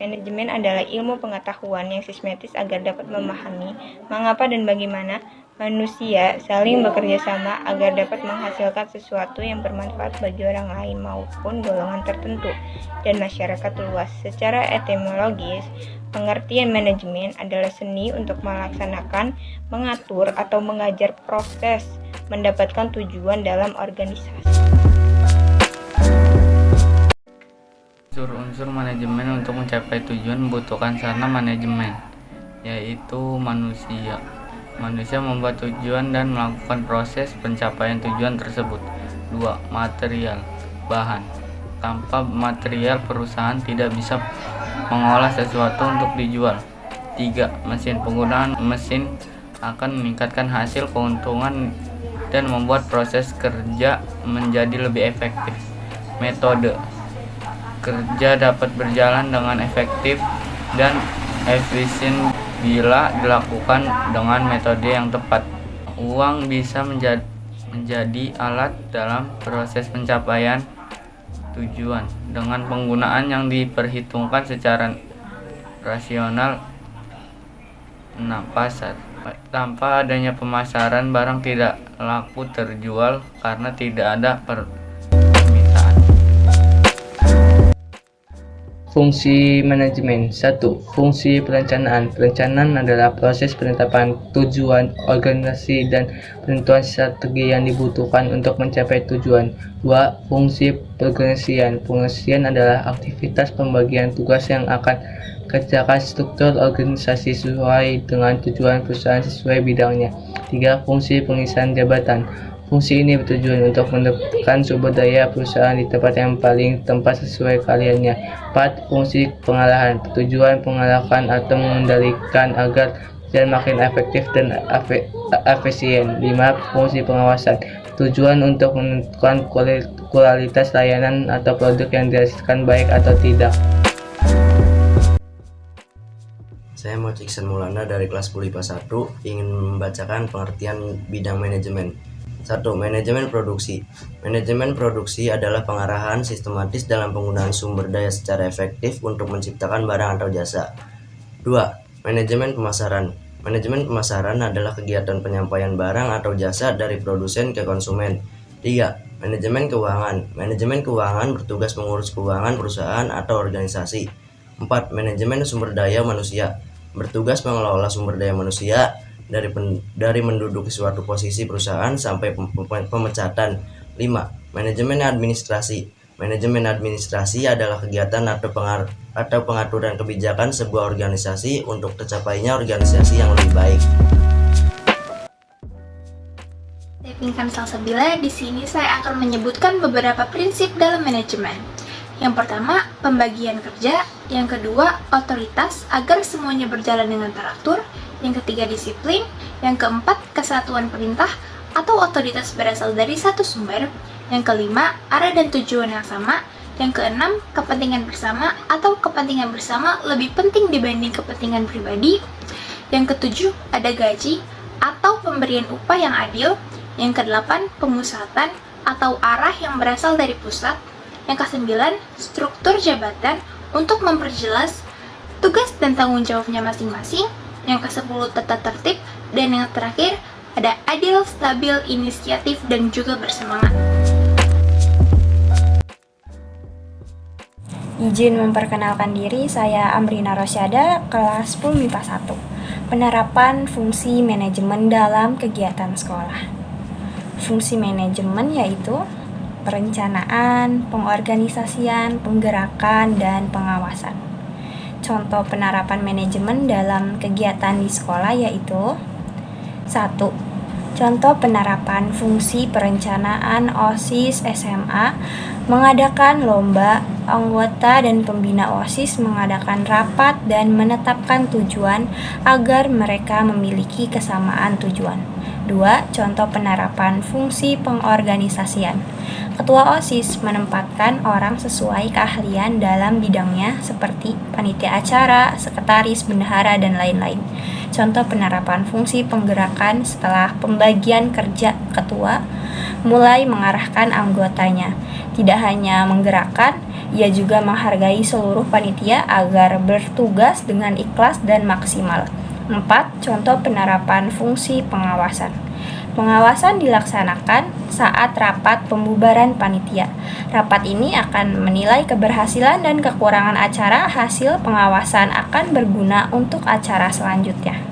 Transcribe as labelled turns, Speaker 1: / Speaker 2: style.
Speaker 1: Manajemen adalah ilmu pengetahuan yang sistematis agar dapat memahami mengapa dan bagaimana manusia saling bekerja sama agar dapat menghasilkan sesuatu yang bermanfaat bagi orang lain maupun golongan tertentu dan masyarakat luas. Secara etimologis, pengertian manajemen adalah seni untuk melaksanakan, mengatur, atau mengajar proses mendapatkan tujuan dalam organisasi.
Speaker 2: Unsur-unsur manajemen untuk mencapai tujuan membutuhkan sarana manajemen, yaitu manusia. Manusia membuat tujuan dan melakukan proses pencapaian tujuan tersebut. 2. Material, bahan. Tanpa material, perusahaan tidak bisa mengolah sesuatu untuk dijual. 3. Mesin. Penggunaan mesin akan meningkatkan hasil keuntungan dan membuat proses kerja menjadi lebih efektif. Metode. Kerja dapat berjalan dengan efektif dan efisien bila dilakukan dengan metode yang tepat. Uang bisa menjadi alat dalam proses pencapaian tujuan dengan penggunaan yang diperhitungkan secara rasional. 6. Pasar. Tanpa adanya pemasaran, barang tidak laku terjual karena tidak ada permintaan.
Speaker 3: Fungsi manajemen. 1. Fungsi perencanaan. Perencanaan adalah proses penetapan tujuan organisasi dan penentuan strategi yang dibutuhkan untuk mencapai tujuan. 2. Fungsi pengorganisasian. Pengorganisasian adalah aktivitas pembagian tugas yang akan kerjakan struktur organisasi sesuai dengan tujuan perusahaan sesuai bidangnya. 3. Fungsi pengisian jabatan. Fungsi ini bertujuan untuk menetapkan sumber daya perusahaan di tempat yang paling tepat sesuai keahliannya. 4. Fungsi pengarahan. Tujuan mengarahkan atau mengendalikan agar jalan makin efektif dan efisien. 5. Fungsi pengawasan. Tujuan untuk menentukan kualitas layanan atau produk yang dihasilkan baik atau tidak.
Speaker 4: Saya Muhammad Iksan Maulana dari kelas 10 IPA 1 ingin membacakan pengertian bidang manajemen. 1. Manajemen produksi. Manajemen produksi adalah pengarahan sistematis dalam penggunaan sumber daya secara efektif untuk menciptakan barang atau jasa. 2. Manajemen pemasaran. Manajemen pemasaran adalah kegiatan penyampaian barang atau jasa dari produsen ke konsumen. 3. Manajemen keuangan. Manajemen keuangan bertugas mengurus keuangan perusahaan atau organisasi. 4. Manajemen sumber daya manusia. Bertugas mengelola sumber daya manusia dari menduduki suatu posisi perusahaan sampai pemecatan. 5. Manajemen administrasi. Manajemen administrasi adalah kegiatan atau pengaturan kebijakan sebuah organisasi untuk tercapainya organisasi yang lebih baik.
Speaker 5: Typing kan Salsabila, di sini saya akan menyebutkan beberapa prinsip dalam manajemen. Yang pertama, pembagian kerja. Yang kedua, otoritas agar semuanya berjalan dengan teratur. Yang ketiga, disiplin. Yang keempat, kesatuan perintah atau otoritas berasal dari satu sumber. Yang kelima, arah dan tujuan yang sama. Yang keenam, kepentingan bersama atau kepentingan bersama lebih penting dibanding kepentingan pribadi. Yang ketujuh, ada gaji atau pemberian upah yang adil. Yang kedelapan, pemusatan atau arah yang berasal dari pusat. Yang kesembilan, struktur jabatan untuk memperjelas tugas dan tanggung jawabnya masing-masing. Yang ke-10, tata tertib. Dan yang terakhir, ada adil, stabil, inisiatif, dan juga bersemangat.
Speaker 6: Izin memperkenalkan diri, saya Amrina Rosyada, kelas 10 MIPA 1. Penerapan fungsi manajemen dalam kegiatan sekolah. Fungsi manajemen yaitu perencanaan, pengorganisasian, penggerakan, dan pengawasan. Contoh penerapan manajemen dalam kegiatan di sekolah yaitu 1. Contoh penerapan fungsi perencanaan OSIS SMA mengadakan lomba, anggota dan pembina OSIS mengadakan rapat dan menetapkan tujuan agar mereka memiliki kesamaan tujuan. 2. Contoh penerapan fungsi pengorganisasian. Ketua OSIS menempatkan orang sesuai keahlian dalam bidangnya seperti panitia acara, sekretaris, bendahara, dan lain-lain. Contoh penerapan fungsi penggerakan setelah pembagian kerja ketua mulai mengarahkan anggotanya. Tidak hanya menggerakkan, ia juga menghargai seluruh panitia agar bertugas dengan ikhlas dan maksimal. 4. Contoh penerapan fungsi pengawasan. Pengawasan dilaksanakan saat rapat pembubaran panitia. Rapat ini akan menilai keberhasilan dan kekurangan acara. Hasil pengawasan akan berguna untuk acara selanjutnya.